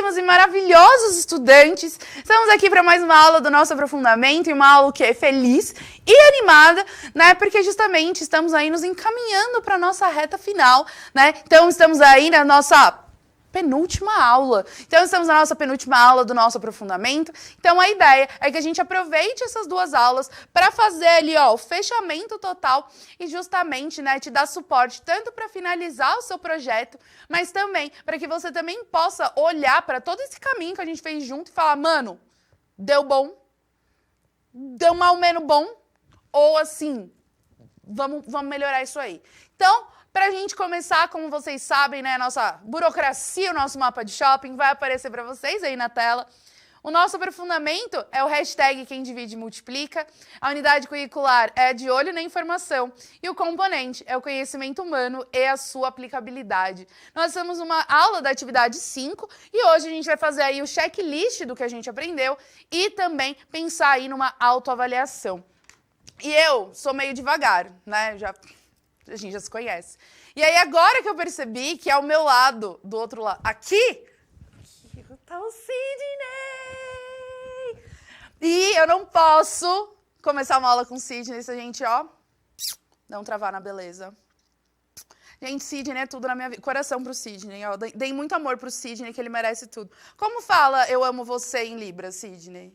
queridíssimos e maravilhosos estudantes! Estamos aqui para mais uma aula do nosso aprofundamento e uma aula que é feliz e animada, né? Porque justamente estamos aí nos encaminhando para a nossa reta final, né? Então estamos aí na nossa penúltima aula. Então, estamos na nossa penúltima aula do nosso aprofundamento. Então, a ideia é que a gente aproveite essas duas aulas para fazer ali, ó, o fechamento total e justamente, né, te dar suporte tanto para finalizar o seu projeto, mas também para que você também possa olhar para todo esse caminho que a gente fez junto e falar, mano, deu bom, deu mal menos bom, ou assim, vamos melhorar isso aí. Então, para a gente começar, como vocês sabem, né, a nossa burocracia, o nosso mapa de shopping vai aparecer para vocês aí na tela. O nosso aprofundamento é o hashtag Quem Divide Multiplica, a unidade curricular é de olho na informação e o componente é o conhecimento humano e a sua aplicabilidade. Nós temos uma aula da atividade 5 e hoje a gente vai fazer aí o checklist do que a gente aprendeu e também pensar aí numa autoavaliação. E eu sou meio devagar, né, a gente já se conhece. E aí, agora que eu percebi que ao meu lado, do outro lado, aqui tá o Sidney! E eu não posso começar uma aula com o Sidney se a gente, ó, não travar na beleza. Gente, Sidney é tudo na minha vida. Coração pro Sidney, ó. Dei muito amor pro Sidney, que ele merece tudo. Como fala eu amo você em Libras, Sidney?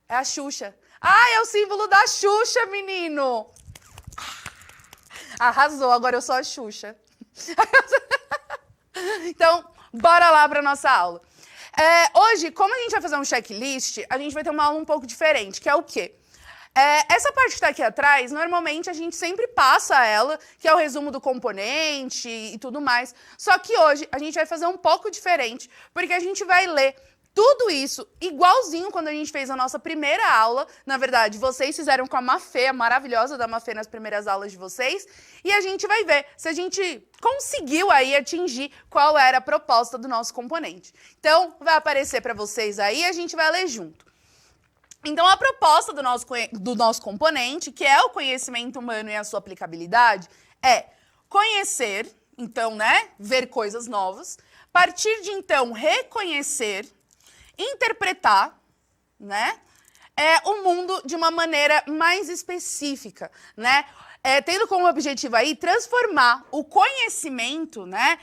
É a Xuxa. Ah, é o símbolo da Xuxa, menino! Arrasou, agora eu sou a Xuxa. Então, bora lá para nossa aula. Hoje, como a gente vai fazer um checklist, a gente vai ter uma aula um pouco diferente, que é o quê? Essa parte que está aqui atrás, normalmente a gente sempre passa ela, que é o resumo do componente e tudo mais. Só que hoje a gente vai fazer um pouco diferente, porque a gente vai ler tudo isso igualzinho quando a gente fez a nossa primeira aula. Na verdade, vocês fizeram com a Mafê, a maravilhosa da Mafê nas primeiras aulas de vocês. E a gente vai ver se a gente conseguiu aí atingir qual era a proposta do nosso componente. Então, vai aparecer para vocês aí e a gente vai ler junto. Então, a proposta do nosso componente, que é o conhecimento humano e a sua aplicabilidade, é conhecer, então, né, ver coisas novas, partir de, então, reconhecer, interpretar, né, o mundo de uma maneira mais específica, né, tendo como objetivo aí transformar o conhecimento, né,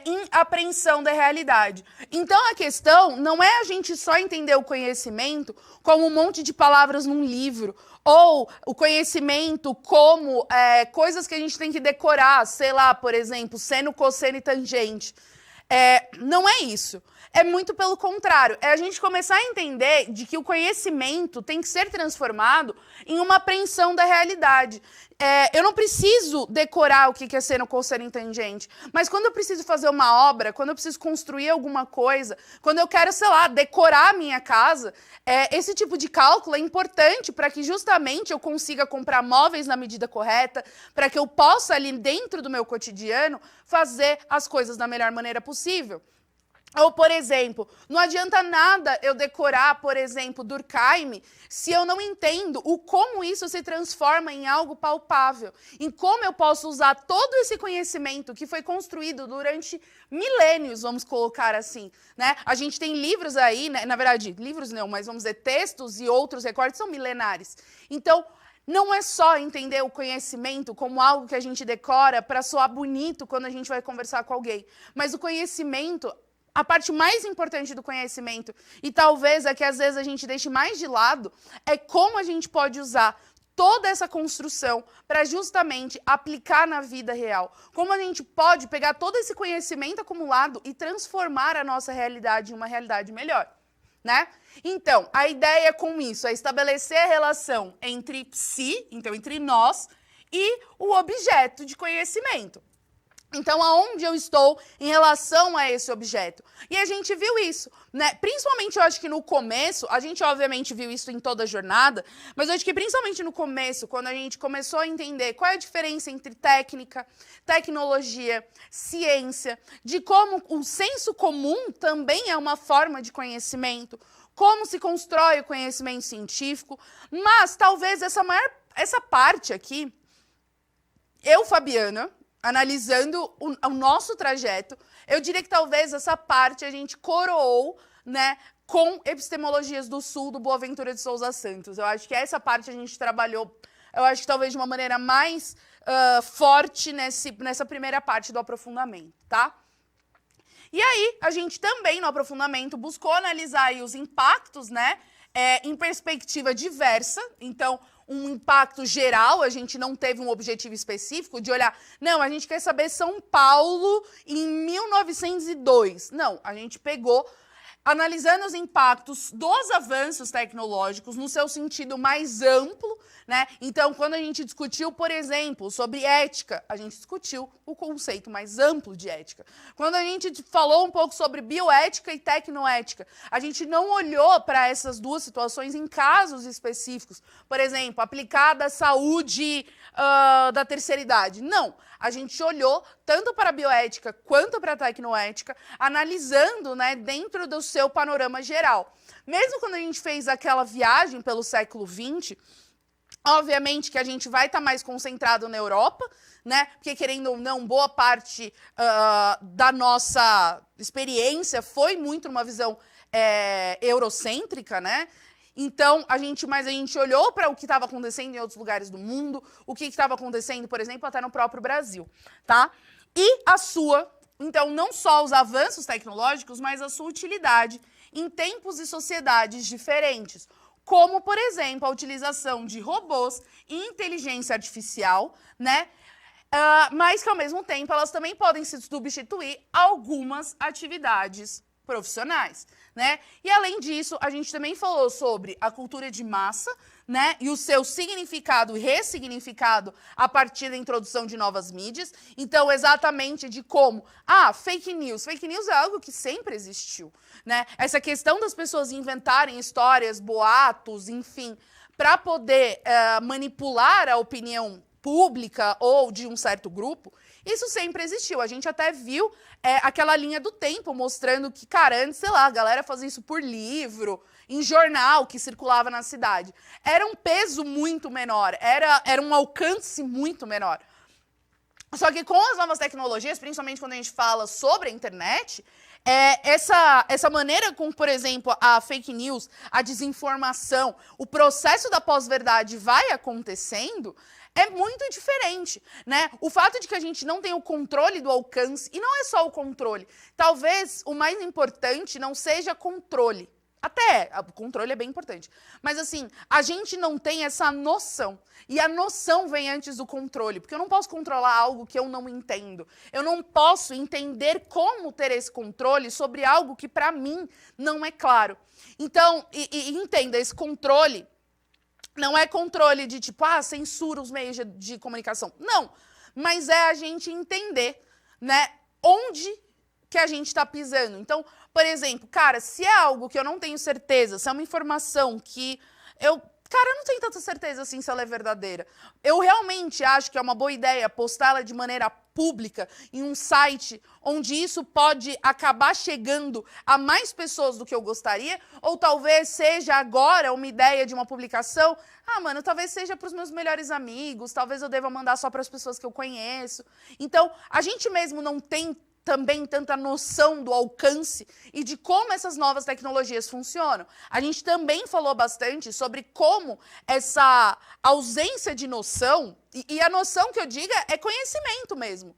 em apreensão da realidade. Então a questão não é a gente só entender o conhecimento como um monte de palavras num livro, ou o conhecimento como coisas que a gente tem que decorar, sei lá, por exemplo, seno, cosseno e tangente. Não é isso. É muito pelo contrário. É a gente começar a entender de que o conhecimento tem que ser transformado em uma apreensão da realidade. Eu não preciso decorar o que é seno, cosseno e tangente, mas quando eu preciso fazer uma obra, quando eu preciso construir alguma coisa, quando eu quero, sei lá, decorar a minha casa, esse tipo de cálculo é importante para que justamente eu consiga comprar móveis na medida correta, para que eu possa ali dentro do meu cotidiano fazer as coisas da melhor maneira possível. Ou, por exemplo, não adianta nada eu decorar, por exemplo, Durkheim, se eu não entendo o como isso se transforma em algo palpável, em como eu posso usar todo esse conhecimento que foi construído durante milênios, vamos colocar assim, né? A gente tem livros aí, né? Na verdade, livros não, mas vamos dizer, textos e outros recortes são milenares. Então, não é só entender o conhecimento como algo que a gente decora para soar bonito quando a gente vai conversar com alguém, mas o conhecimento... A parte mais importante do conhecimento, e talvez a que às vezes a gente deixe mais de lado, é como a gente pode usar toda essa construção para justamente aplicar na vida real. Como a gente pode pegar todo esse conhecimento acumulado e transformar a nossa realidade em uma realidade melhor, né? Então, a ideia com isso é estabelecer a relação entre si, então entre nós, e o objeto de conhecimento. Então, aonde eu estou em relação a esse objeto? E a gente viu isso, né? Principalmente, eu acho que no começo, a gente obviamente viu isso em toda a jornada, mas eu acho que principalmente no começo, quando a gente começou a entender qual é a diferença entre técnica, tecnologia, ciência, de como o senso comum também é uma forma de conhecimento, como se constrói o conhecimento científico, mas talvez essa parte aqui, eu, Fabiana, analisando o nosso trajeto, eu diria que talvez essa parte a gente coroou, né, com Epistemologias do Sul, do Boaventura de Souza Santos. Eu acho que essa parte a gente trabalhou, eu acho que talvez de uma maneira mais forte nessa primeira parte do aprofundamento, tá? E aí, a gente também, no aprofundamento, buscou analisar aí os impactos, né, em perspectiva diversa. Então, um impacto geral, a gente não teve um objetivo específico de olhar, não, a gente quer saber São Paulo em 1902. Não, a gente pegou, analisando os impactos dos avanços tecnológicos no seu sentido mais amplo, né? Então, quando a gente discutiu, por exemplo, sobre ética, a gente discutiu o conceito mais amplo de ética. Quando a gente falou um pouco sobre bioética e tecnoética, a gente não olhou para essas duas situações em casos específicos. Por exemplo, aplicada à saúde da terceira idade. Não. A gente olhou tanto para a bioética quanto para a tecnoética, analisando, né, dentro do seu panorama geral. Mesmo quando a gente fez aquela viagem pelo século XX, obviamente que a gente vai estar mais concentrado na Europa, né? Porque, querendo ou não, boa parte da nossa experiência foi muito numa visão eurocêntrica, né? Então, a gente olhou para o que estava acontecendo em outros lugares do mundo, o que estava acontecendo, por exemplo, até no próprio Brasil, tá? E então, não só os avanços tecnológicos, mas a sua utilidade em tempos e sociedades diferentes. Como, por exemplo, a utilização de robôs e inteligência artificial, né? Mas que, ao mesmo tempo, elas também podem se substituir algumas atividades profissionais, né? E, além disso, a gente também falou sobre a cultura de massa, né? E o seu significado e ressignificado a partir da introdução de novas mídias. Então, exatamente de como... fake news. Fake news é algo que sempre existiu, né? Essa questão das pessoas inventarem histórias, boatos, enfim, para poder manipular a opinião pública ou de um certo grupo, isso sempre existiu. A gente até viu aquela linha do tempo mostrando que, cara, antes, sei lá, a galera fazia isso por livro, em jornal que circulava na cidade. Era um peso muito menor, era um alcance muito menor. Só que com as novas tecnologias, principalmente quando a gente fala sobre a internet, essa maneira com, por exemplo, a fake news, a desinformação, o processo da pós-verdade vai acontecendo, é muito diferente, né? O fato de que a gente não tem o controle do alcance, e não é só o controle, talvez o mais importante não seja controle. Até, o controle é bem importante. Mas, assim, a gente não tem essa noção. E a noção vem antes do controle. Porque eu não posso controlar algo que eu não entendo. Eu não posso entender como ter esse controle sobre algo que, para mim, não é claro. Então, entenda, esse controle não é controle de, tipo, censura os meios de comunicação. Não. Mas é a gente entender, né, onde que a gente está pisando. Então, por exemplo, cara, se é algo que eu não tenho certeza, se é uma informação que eu não tenho tanta certeza assim se ela é verdadeira. Eu realmente acho que é uma boa ideia postá-la de maneira pública em um site onde isso pode acabar chegando a mais pessoas do que eu gostaria, ou talvez seja agora uma ideia de uma publicação, talvez seja para os meus melhores amigos, talvez eu deva mandar só para as pessoas que eu conheço. Então, a gente mesmo não tem também tanta noção do alcance e de como essas novas tecnologias funcionam. A gente também falou bastante sobre como essa ausência de noção, e a noção que eu digo é conhecimento mesmo,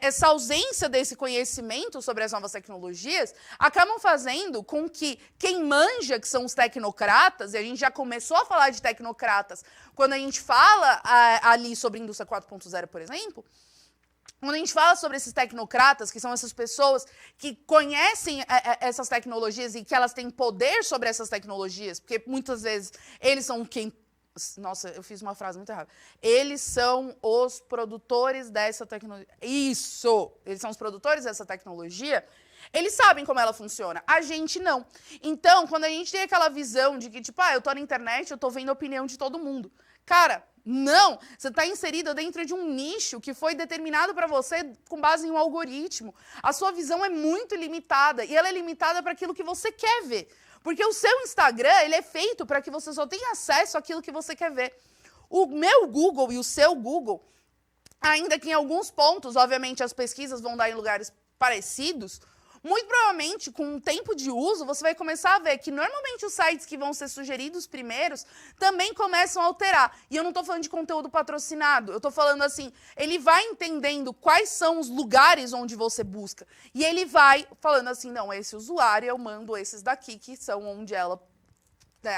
essa ausência desse conhecimento sobre as novas tecnologias acabam fazendo com que quem manja, que são os tecnocratas, e a gente já começou a falar de tecnocratas quando a gente fala ali sobre indústria 4.0, por exemplo, quando a gente fala sobre esses tecnocratas, que são essas pessoas que conhecem essas tecnologias e que elas têm poder sobre essas tecnologias, porque muitas vezes eles são quem... Nossa, eu fiz uma frase muito errada. Eles são os produtores dessa tecnologia. Isso! Eles são os produtores dessa tecnologia. Eles sabem como ela funciona. A gente não. Então, quando a gente tem aquela visão de que, tipo, eu tô na internet, eu tô vendo a opinião de todo mundo. Cara, não! Você está inserida dentro de um nicho que foi determinado para você com base em um algoritmo. A sua visão é muito limitada e ela é limitada para aquilo que você quer ver. Porque o seu Instagram, ele é feito para que você só tenha acesso àquilo que você quer ver. O meu Google e o seu Google, ainda que em alguns pontos, obviamente, as pesquisas vão dar em lugares parecidos, muito provavelmente, com o tempo de uso, você vai começar a ver que, normalmente, os sites que vão ser sugeridos primeiros também começam a alterar. E eu não estou falando de conteúdo patrocinado, eu estou falando assim, ele vai entendendo quais são os lugares onde você busca. E ele vai falando assim, não, esse usuário, eu mando esses daqui, que são onde ela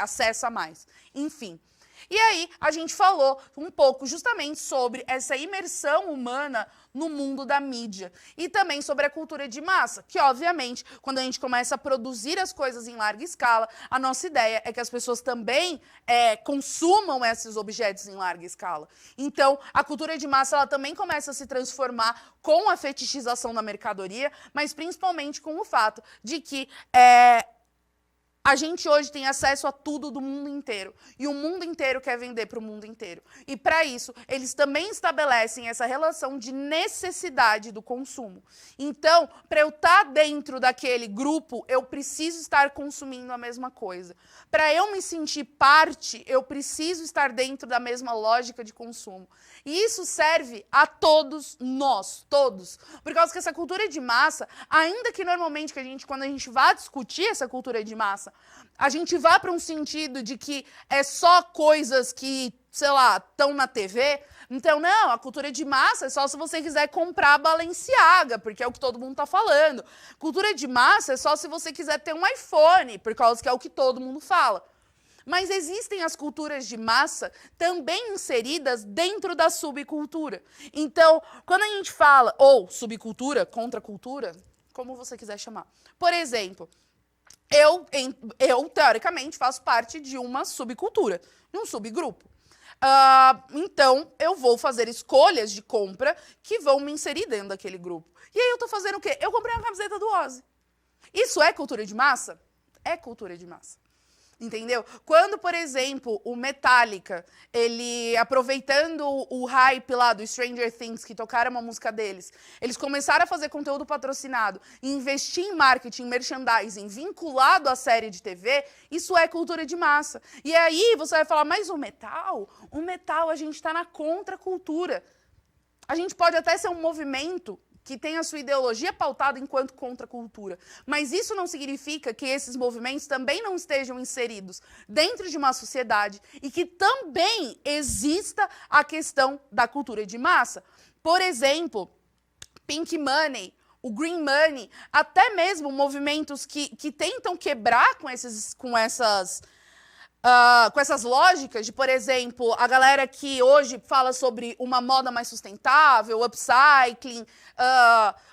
acessa mais. Enfim. E aí, a gente falou um pouco justamente sobre essa imersão humana no mundo da mídia. E também sobre a cultura de massa, que, obviamente, quando a gente começa a produzir as coisas em larga escala, a nossa ideia é que as pessoas também consumam esses objetos em larga escala. Então, a cultura de massa ela também começa a se transformar com a fetichização da mercadoria, mas principalmente com o fato de que a gente hoje tem acesso a tudo do mundo inteiro. E o mundo inteiro quer vender para o mundo inteiro. E para isso, eles também estabelecem essa relação de necessidade do consumo. Então, para eu estar dentro daquele grupo, eu preciso estar consumindo a mesma coisa. Para eu me sentir parte, eu preciso estar dentro da mesma lógica de consumo. E isso serve a todos nós, todos. Por causa que essa cultura de massa, ainda que normalmente quando a gente vai discutir essa cultura de massa, a gente vai para um sentido de que é só coisas que, sei lá, estão na TV. Então, não, a cultura de massa é só se você quiser comprar a Balenciaga, porque é o que todo mundo está falando. Cultura de massa é só se você quiser ter um iPhone, por causa que é o que todo mundo fala. Mas existem as culturas de massa também inseridas dentro da subcultura. Então, quando a gente fala, ou subcultura, contracultura, como você quiser chamar. Por exemplo, eu teoricamente, faço parte de uma subcultura, de um subgrupo. Então, eu vou fazer escolhas de compra que vão me inserir dentro daquele grupo. E aí eu tô fazendo o quê? Eu comprei uma camiseta do Ozzy. Isso é cultura de massa? É cultura de massa. Entendeu? Quando, por exemplo, o Metallica, ele, aproveitando o hype lá do Stranger Things, que tocaram uma música deles, eles começaram a fazer conteúdo patrocinado, investir em marketing, merchandising, vinculado à série de TV, isso é cultura de massa. E aí você vai falar, mas o metal a gente está na contracultura. A gente pode até ser um movimento que tem a sua ideologia pautada enquanto contracultura. Mas isso não significa que esses movimentos também não estejam inseridos dentro de uma sociedade e que também exista a questão da cultura de massa. Por exemplo, Pink Money, o Green Money, até mesmo movimentos que tentam quebrar com essas lógicas de, por exemplo, a galera que hoje fala sobre uma moda mais sustentável, upcycling,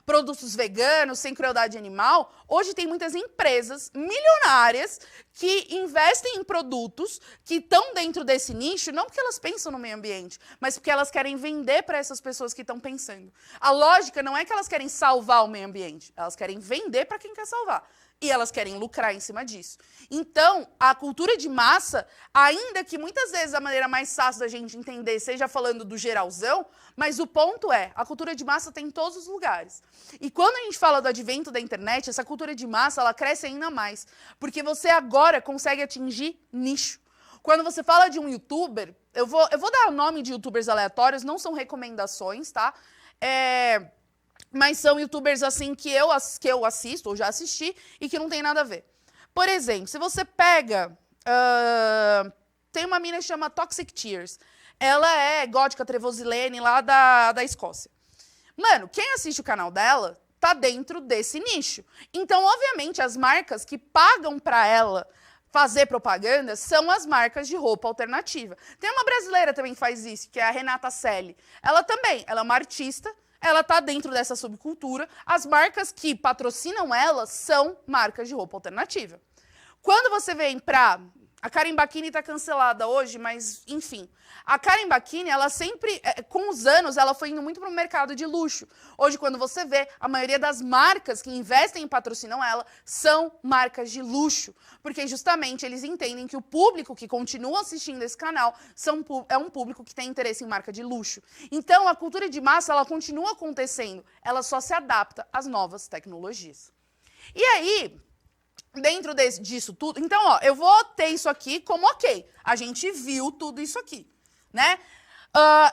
produtos veganos, sem crueldade animal, hoje tem muitas empresas milionárias que investem em produtos que estão dentro desse nicho, não porque elas pensam no meio ambiente, mas porque elas querem vender para essas pessoas que estão pensando. A lógica não é que elas querem salvar o meio ambiente, elas querem vender para quem quer salvar. E elas querem lucrar em cima disso. Então, a cultura de massa, ainda que muitas vezes a maneira mais fácil da gente entender seja falando do geralzão, mas o ponto é, a cultura de massa tem em todos os lugares. E quando a gente fala do advento da internet, essa cultura de massa, ela cresce ainda mais. Porque você agora consegue atingir nicho. Quando você fala de um youtuber, eu vou dar o nome de youtubers aleatórios, não são recomendações, tá? Mas são youtubers assim que eu assisto, ou já assisti, e que não tem nada a ver. Por exemplo, se você pega... tem uma mina que chama Toxic Tears. Ela é gótica trevosilene lá da Escócia. Mano, quem assiste o canal dela tá dentro desse nicho. Então, obviamente, as marcas que pagam pra ela fazer propaganda são as marcas de roupa alternativa. Tem uma brasileira também que faz isso, que é a Renata Selle. Ela é uma artista, ela tá dentro dessa subcultura. As marcas que patrocinam ela são marcas de roupa alternativa. Quando você vem pra... A Karen Bacchini tá cancelada hoje, mas, enfim. A Karen Bacchini, ela sempre, com os anos, ela foi indo muito pro mercado de luxo. Hoje, quando você vê, a maioria das marcas que investem e patrocinam ela são marcas de luxo. Porque, justamente, eles entendem que o público que continua assistindo esse canal é um público que tem interesse em marca de luxo. Então, a cultura de massa, ela continua acontecendo. Ela só se adapta às novas tecnologias. E aí... Dentro disso tudo... Então, ó, eu vou ter isso aqui como ok. A gente viu tudo isso aqui, né?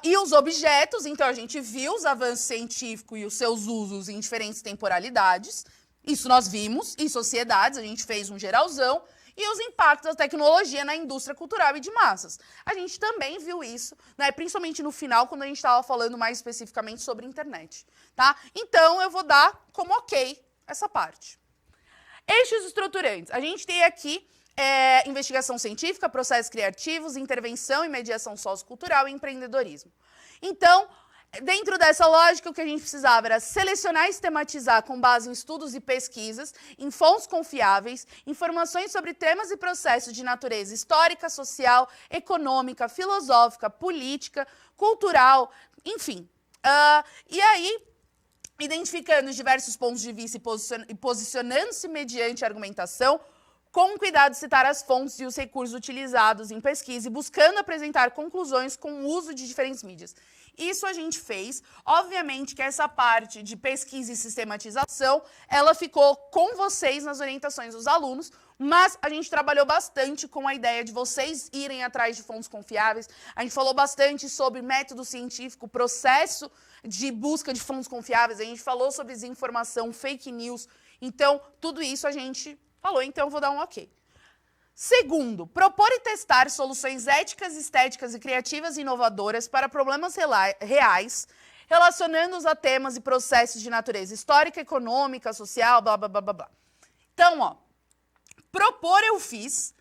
E os objetos, então a gente viu os avanços científicos e os seus usos em diferentes temporalidades. Isso nós vimos em sociedades, a gente fez um geralzão. E os impactos da tecnologia na indústria cultural e de massas. A gente também viu isso, né, principalmente no final, quando a gente estava falando mais especificamente sobre internet. Tá? Então, eu vou dar como ok essa parte. Eixos estruturantes. A gente tem aqui investigação científica, processos criativos, intervenção e mediação sociocultural e empreendedorismo. Então, dentro dessa lógica, o que a gente precisava era selecionar e sistematizar com base em estudos e pesquisas, em fontes confiáveis, informações sobre temas e processos de natureza histórica, social, econômica, filosófica, política, cultural, enfim. E aí, identificando os diversos pontos de vista e posicionando-se mediante argumentação, com cuidado de citar as fontes e os recursos utilizados em pesquisa e buscando apresentar conclusões com o uso de diferentes mídias. Isso a gente fez. Obviamente que essa parte de pesquisa e sistematização, ela ficou com vocês nas orientações dos alunos, mas a gente trabalhou bastante com a ideia de vocês irem atrás de fontes confiáveis. A gente falou bastante sobre método científico, processo de busca de fontes confiáveis. A gente falou sobre desinformação, fake news. Então, tudo isso a gente falou, então eu vou dar um ok. Segundo, propor e testar soluções éticas, estéticas e criativas inovadoras para problemas reais, relacionando-os a temas e processos de natureza histórica, econômica, social, blá, blá, blá, blá, blá. Então, ó, propor eu fiz,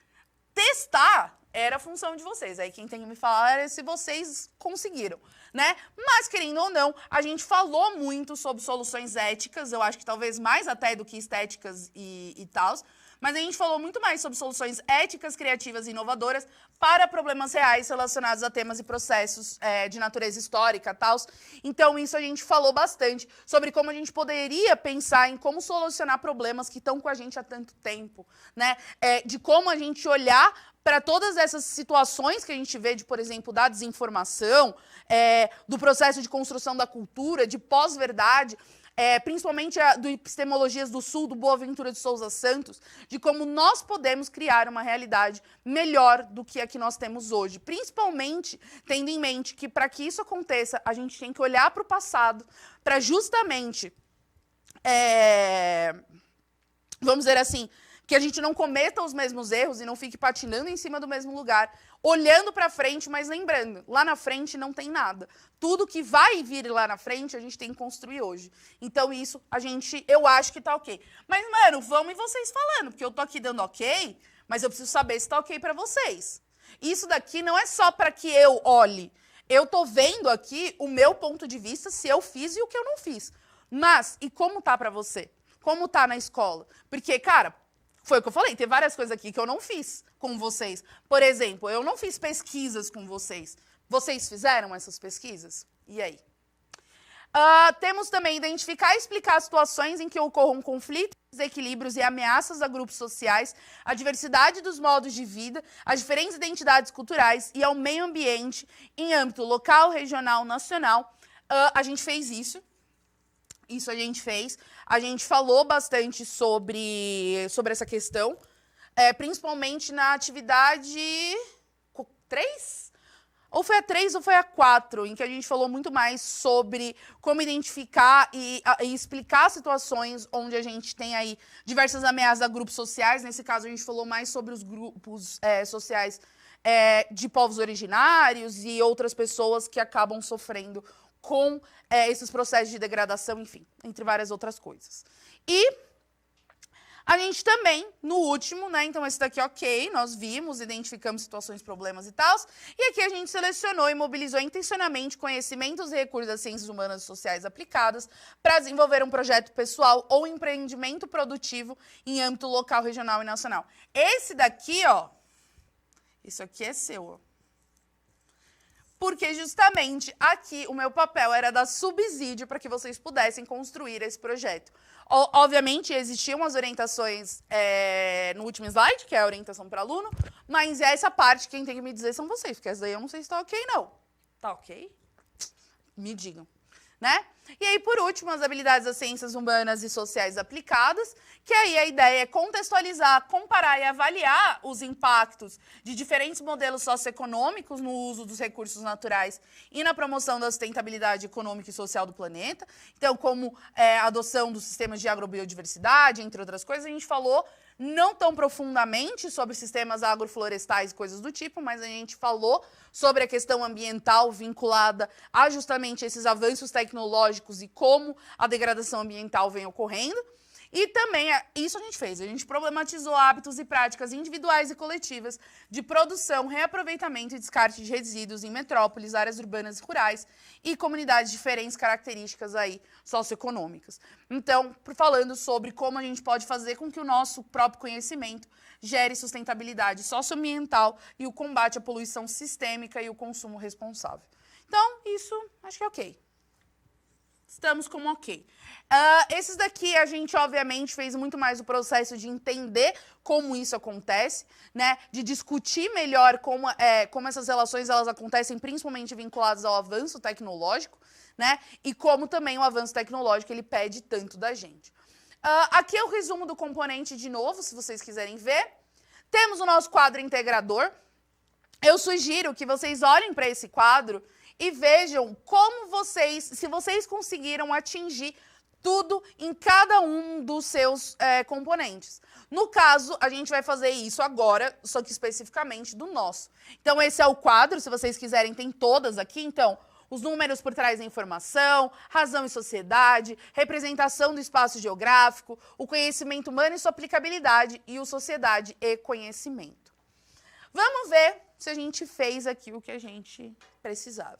testar era a função de vocês. Aí quem tem que me falar é se vocês conseguiram, né? Mas, querendo ou não, a gente falou muito sobre soluções éticas, eu acho que talvez mais até do que estéticas e tal, mas a gente falou muito mais sobre soluções éticas, criativas e inovadoras para problemas reais relacionados a temas e processos de natureza histórica e tal. Então, isso a gente falou bastante sobre como a gente poderia pensar em como solucionar problemas que estão com a gente há tanto tempo, né? De como a gente olhar para todas essas situações que a gente vê de, por exemplo, da desinformação, do processo de construção da cultura, de pós-verdade, principalmente do Epistemologias do Sul, do Boaventura de Souza Santos, de como nós podemos criar uma realidade melhor do que a que nós temos hoje. Principalmente tendo em mente que, para que isso aconteça, a gente tem que olhar para o passado, para justamente, vamos dizer assim, que a gente não cometa os mesmos erros e não fique patinando em cima do mesmo lugar, olhando para frente, mas lembrando, lá na frente não tem nada. Tudo que vai vir lá na frente, a gente tem que construir hoje. Então isso, eu acho que tá ok. Mas, mano, vamos e vocês falando, porque eu tô aqui dando ok, mas eu preciso saber se tá ok para vocês. Isso daqui não é só para que eu olhe. Eu tô vendo aqui o meu ponto de vista, se eu fiz e o que eu não fiz. Mas, e como tá para você? Como tá na escola? Porque, cara, foi o que eu falei, tem várias coisas aqui que eu não fiz com vocês. Por exemplo, eu não fiz pesquisas com vocês. Vocês fizeram essas pesquisas? E aí? Temos também identificar e explicar situações em que ocorram conflitos, desequilíbrios e ameaças a grupos sociais, a diversidade dos modos de vida, as diferentes identidades culturais e ao meio ambiente em âmbito local, regional, nacional. A gente fez isso. Isso a gente fez. A gente falou bastante sobre essa questão, principalmente na atividade 3? Ou foi a 3 ou foi a 4, em que a gente falou muito mais sobre como identificar e explicar situações onde a gente tem aí diversas ameaças a grupos sociais. Nesse caso, a gente falou mais sobre os grupos sociais de povos originários e outras pessoas que acabam sofrendo com esses processos de degradação, enfim, entre várias outras coisas. E a gente também, no último, né, então esse daqui ok, nós vimos, identificamos situações, problemas e tal, e aqui a gente selecionou e mobilizou intencionalmente conhecimentos e recursos das ciências humanas e sociais aplicadas para desenvolver um projeto pessoal ou empreendimento produtivo em âmbito local, regional e nacional. Esse daqui, ó, isso aqui é seu, ó. Porque justamente aqui o meu papel era dar subsídio para que vocês pudessem construir esse projeto. Obviamente, existiam as orientações no último slide, que é a orientação para aluno, mas essa parte quem tem que me dizer são vocês, porque essa daí eu não sei se está ok, não. Tá ok? Me digam. né? E aí, por último, as habilidades das ciências humanas e sociais aplicadas, que aí a ideia é contextualizar, comparar e avaliar os impactos de diferentes modelos socioeconômicos no uso dos recursos naturais e na promoção da sustentabilidade econômica e social do planeta. Então, como a adoção dos sistemas de agrobiodiversidade, entre outras coisas, a gente falou não tão profundamente sobre sistemas agroflorestais e coisas do tipo, mas a gente falou sobre a questão ambiental vinculada a justamente esses avanços tecnológicos e como a degradação ambiental vem ocorrendo. E também, isso a gente problematizou hábitos e práticas individuais e coletivas de produção, reaproveitamento e descarte de resíduos em metrópoles, áreas urbanas e rurais e comunidades de diferentes características aí socioeconômicas. Então, falando sobre como a gente pode fazer com que o nosso próprio conhecimento gere sustentabilidade socioambiental e o combate à poluição sistêmica e o consumo responsável. Então, isso acho que é ok. Estamos como ok. Esses daqui a gente, obviamente, fez muito mais o processo de entender como isso acontece, né? De discutir melhor como essas relações elas acontecem, principalmente vinculadas ao avanço tecnológico, né? E como também o avanço tecnológico ele pede tanto da gente. Aqui é o resumo do componente de novo, se vocês quiserem ver. Temos o nosso quadro integrador. Eu sugiro que vocês olhem para esse quadro e vejam como se vocês conseguiram atingir tudo em cada um dos seus componentes. No caso, a gente vai fazer isso agora, só que especificamente do nosso. Então, esse é o quadro, se vocês quiserem, tem todas aqui. Então, os números por trás da informação, razão e sociedade, representação do espaço geográfico, o conhecimento humano e sua aplicabilidade e o sociedade e conhecimento. Vamos ver se a gente fez aqui o que a gente precisava.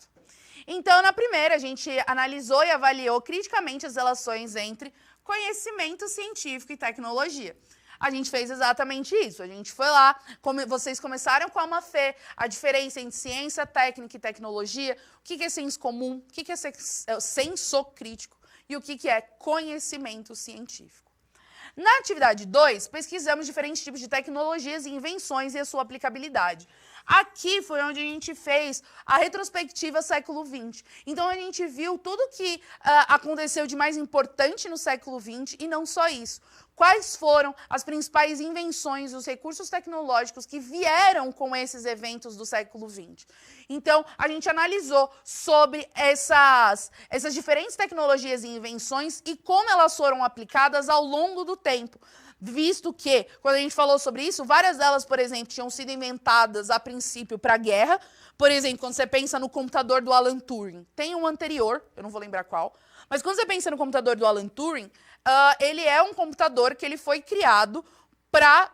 Então, na primeira, a gente analisou e avaliou criticamente as relações entre conhecimento científico e tecnologia. A gente fez exatamente isso. A gente foi lá, vocês começaram com a Mafê, a diferença entre ciência, técnica e tecnologia, o que é senso comum, o que é senso crítico e o que é conhecimento científico. Na atividade 2, pesquisamos diferentes tipos de tecnologias e invenções e a sua aplicabilidade. Aqui foi onde a gente fez a retrospectiva século XX. Então, a gente viu tudo que aconteceu de mais importante no século XX e não só isso. Quais foram as principais invenções, os recursos tecnológicos que vieram com esses eventos do século XX. Então, a gente analisou sobre essas diferentes tecnologias e invenções e como elas foram aplicadas ao longo do tempo. Visto que, quando a gente falou sobre isso, várias delas, por exemplo, tinham sido inventadas a princípio para a guerra. Por exemplo, quando você pensa no computador do Alan Turing, tem um anterior, eu não vou lembrar qual, mas quando você pensa no computador do Alan Turing, ele é um computador que ele foi criado para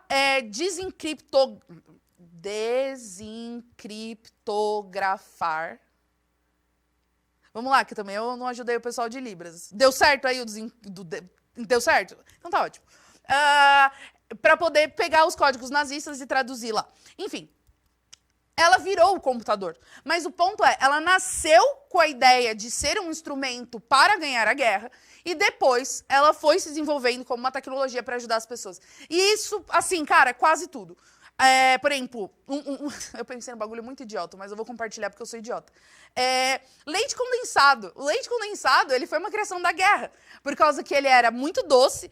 desencriptografar. Vamos lá, que também eu não ajudei o pessoal de Libras. Deu certo aí Deu certo? Então tá ótimo. Para poder pegar os códigos nazistas e traduzir lá. Enfim, ela virou o computador. Mas o ponto é, ela nasceu com a ideia de ser um instrumento para ganhar a guerra e depois ela foi se desenvolvendo como uma tecnologia para ajudar as pessoas. E isso, assim, cara, quase tudo. Por exemplo, eu pensei num bagulho muito idiota, mas eu vou compartilhar porque eu sou idiota. Leite condensado. O leite condensado, ele foi uma criação da guerra, por causa que ele era muito doce,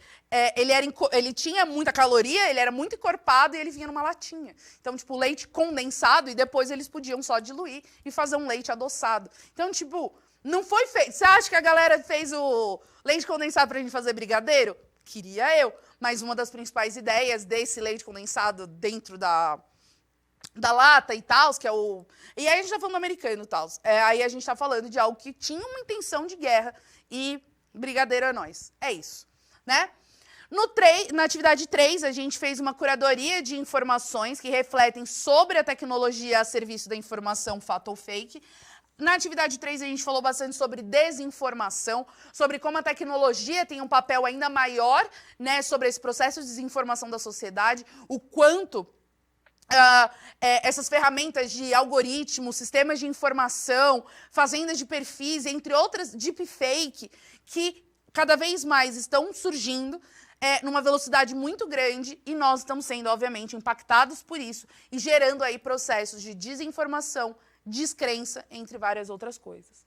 ele tinha muita caloria, ele era muito encorpado e ele vinha numa latinha. Então, tipo, leite condensado e depois eles podiam só diluir e fazer um leite adoçado. Então, tipo, não foi feito. Você acha que a galera fez o leite condensado pra gente fazer brigadeiro? Queria eu. Mas uma das principais ideias desse leite condensado dentro da lata e tal, que é o... E aí a gente tá falando do americano e tal. Aí a gente tá falando de algo que tinha uma intenção de guerra e brigadeiro é nós. É isso, né? Na atividade 3, a gente fez uma curadoria de informações que refletem sobre a tecnologia a serviço da informação fato ou fake. Na atividade 3, a gente falou bastante sobre desinformação, sobre como a tecnologia tem um papel ainda maior, né, sobre esse processo de desinformação da sociedade, o quanto essas ferramentas de algoritmos, sistemas de informação, fazendas de perfis, entre outras, deepfake, que cada vez mais estão surgindo numa velocidade muito grande e nós estamos sendo, obviamente, impactados por isso e gerando aí processos de desinformação, descrença, entre várias outras coisas.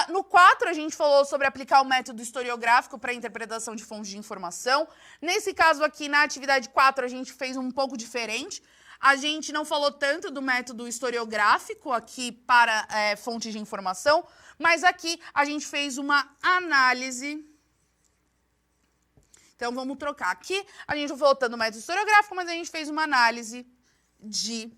No 4, a gente falou sobre aplicar o método historiográfico para a interpretação de fontes de informação. Nesse caso aqui, na atividade 4, a gente fez um pouco diferente. A gente não falou tanto do método historiográfico aqui para fontes de informação, mas aqui a gente fez uma análise. Então, vamos trocar. Aqui, a gente não falou tanto do método historiográfico, mas a gente fez uma análise de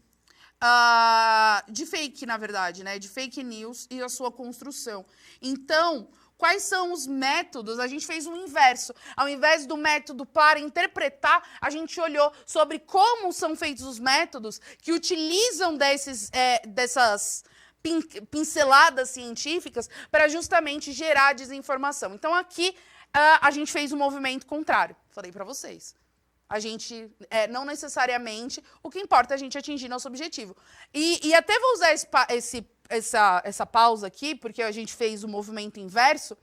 fake, na verdade, né? De fake news e a sua construção. Então, quais são os métodos? A gente fez o inverso. Ao invés do método para interpretar, a gente olhou sobre como são feitos os métodos que utilizam dessas pinceladas científicas para justamente gerar desinformação. Então, aqui, a gente fez um movimento contrário. Falei para vocês. A gente, não necessariamente, o que importa é a gente atingir nosso objetivo. E até vou usar essa pausa aqui, porque a gente fez o movimento inverso,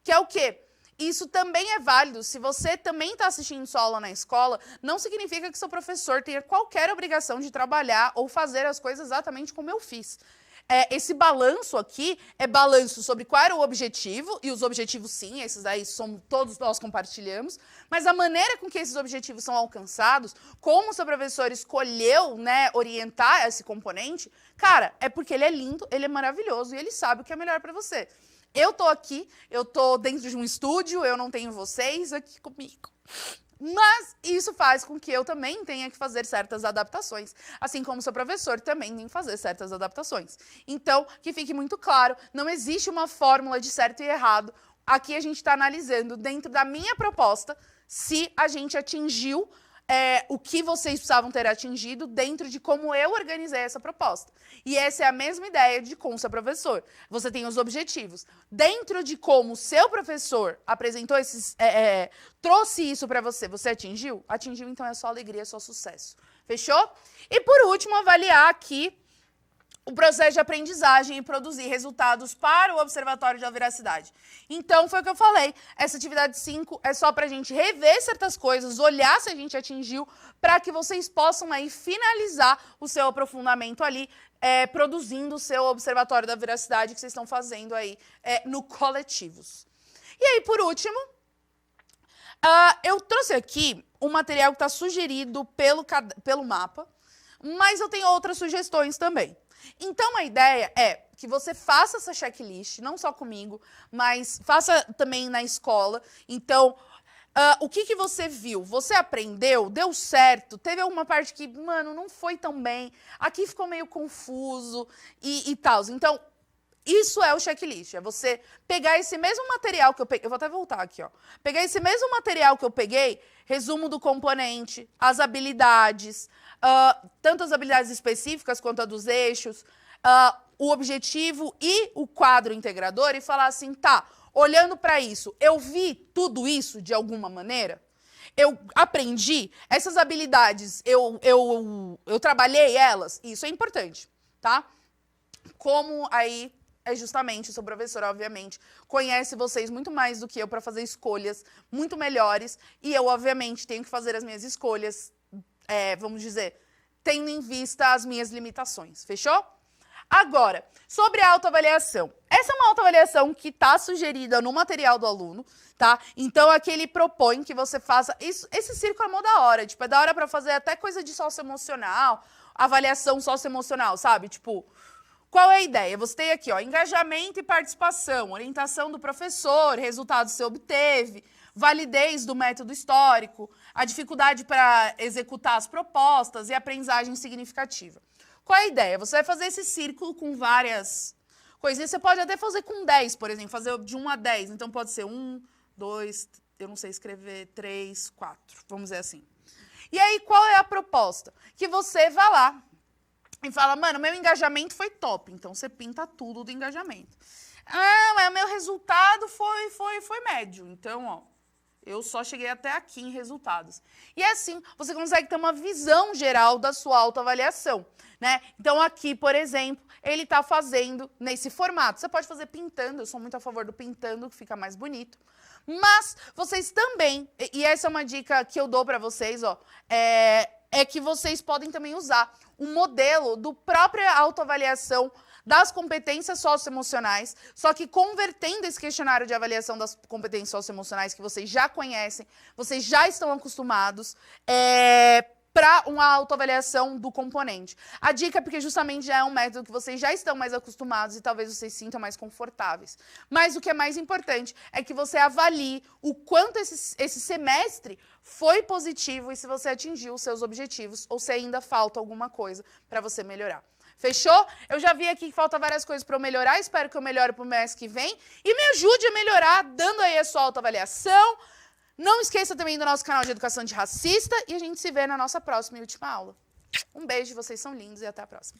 que é o quê? Isso também é válido. Se você também está assistindo sua aula na escola, não significa que seu professor tenha qualquer obrigação de trabalhar ou fazer as coisas exatamente como eu fiz. Esse balanço aqui é balanço sobre qual era o objetivo, e os objetivos, sim, esses aí todos nós compartilhamos, mas a maneira com que esses objetivos são alcançados, como o seu professor escolheu, né, orientar esse componente, cara, é porque ele é lindo, ele é maravilhoso e ele sabe o que é melhor para você. Eu tô aqui, eu tô dentro de um estúdio, eu não tenho vocês aqui comigo. Mas isso faz com que eu também tenha que fazer certas adaptações, assim como seu professor também tem que fazer certas adaptações. Então, que fique muito claro, não existe uma fórmula de certo e errado. Aqui a gente está analisando, dentro da minha proposta, se a gente atingiu o que vocês precisavam ter atingido dentro de como eu organizei essa proposta. E essa é a mesma ideia de com o seu professor. Você tem os objetivos. Dentro de como o seu professor apresentou trouxe isso para você, você atingiu? Atingiu, então é só alegria, é só sucesso. Fechou? E por último, avaliar aqui o processo de aprendizagem e produzir resultados para o Observatório da Veracidade. Então, foi o que eu falei, essa atividade 5 é só para a gente rever certas coisas, olhar se a gente atingiu, para que vocês possam aí finalizar o seu aprofundamento ali, produzindo o seu Observatório da Veracidade que vocês estão fazendo aí no Coletivos. E aí, por último, eu trouxe aqui um material que está sugerido pelo mapa, mas eu tenho outras sugestões também. Então, a ideia é que você faça essa checklist, não só comigo, mas faça também na escola. Então, o que você viu? Você aprendeu? Deu certo? Teve alguma parte que, mano, não foi tão bem, aqui ficou meio confuso e tal. Então, isso é o checklist, é você pegar esse mesmo material que eu peguei, eu vou até voltar aqui, ó. Pegar esse mesmo material que eu peguei, resumo do componente, as habilidades, tanto as habilidades específicas quanto a dos eixos, o objetivo e o quadro integrador e falar assim, tá, olhando para isso, eu vi tudo isso de alguma maneira? Eu aprendi essas habilidades, eu trabalhei elas? Isso é importante, tá? Como aí é justamente o seu professor, obviamente, conhece vocês muito mais do que eu para fazer escolhas muito melhores e eu, obviamente, tenho que fazer as minhas escolhas, vamos dizer, tendo em vista as minhas limitações. Fechou? Agora, sobre a autoavaliação. Essa é uma autoavaliação que está sugerida no material do aluno, tá? Então, aqui ele propõe que você faça... Esse círculo é mó da hora, tipo, é da hora para fazer até coisa de socioemocional, avaliação socioemocional, sabe? Tipo... Qual é a ideia? Você tem aqui, ó, engajamento e participação, orientação do professor, resultados que você obteve, validez do método histórico, a dificuldade para executar as propostas e aprendizagem significativa. Qual é a ideia? Você vai fazer esse círculo com várias coisinhas. Você pode até fazer com 10, por exemplo, fazer de 1 a 10. Então, pode ser 1, 2, eu não sei escrever, 3, 4, vamos dizer assim. E aí, qual é a proposta? Que você vá lá e fala, mano, meu engajamento foi top. Então, você pinta tudo do engajamento. Ah, mas o meu resultado foi médio. Então, ó, eu só cheguei até aqui em resultados. E assim, você consegue ter uma visão geral da sua autoavaliação, né? Então, aqui, por exemplo, ele está fazendo nesse formato. Você pode fazer pintando, eu sou muito a favor do pintando, que fica mais bonito. Mas vocês também, e essa é uma dica que eu dou para vocês, ó, é que vocês podem também usar um modelo do própria autoavaliação das competências socioemocionais, só que convertendo esse questionário de avaliação das competências socioemocionais que vocês já conhecem, vocês já estão acostumados, para uma autoavaliação do componente. A dica é porque justamente já é um método que vocês já estão mais acostumados e talvez vocês se sintam mais confortáveis. Mas o que é mais importante é que você avalie o quanto esse semestre foi positivo e se você atingiu os seus objetivos ou se ainda falta alguma coisa para você melhorar. Fechou? Eu já vi aqui que falta várias coisas para eu melhorar, espero que eu melhore para o mês que vem e me ajude a melhorar dando aí a sua autoavaliação. Não esqueça também do nosso canal de Educação Antirracista e a gente se vê na nossa próxima e última aula. Um beijo, vocês são lindos e até a próxima.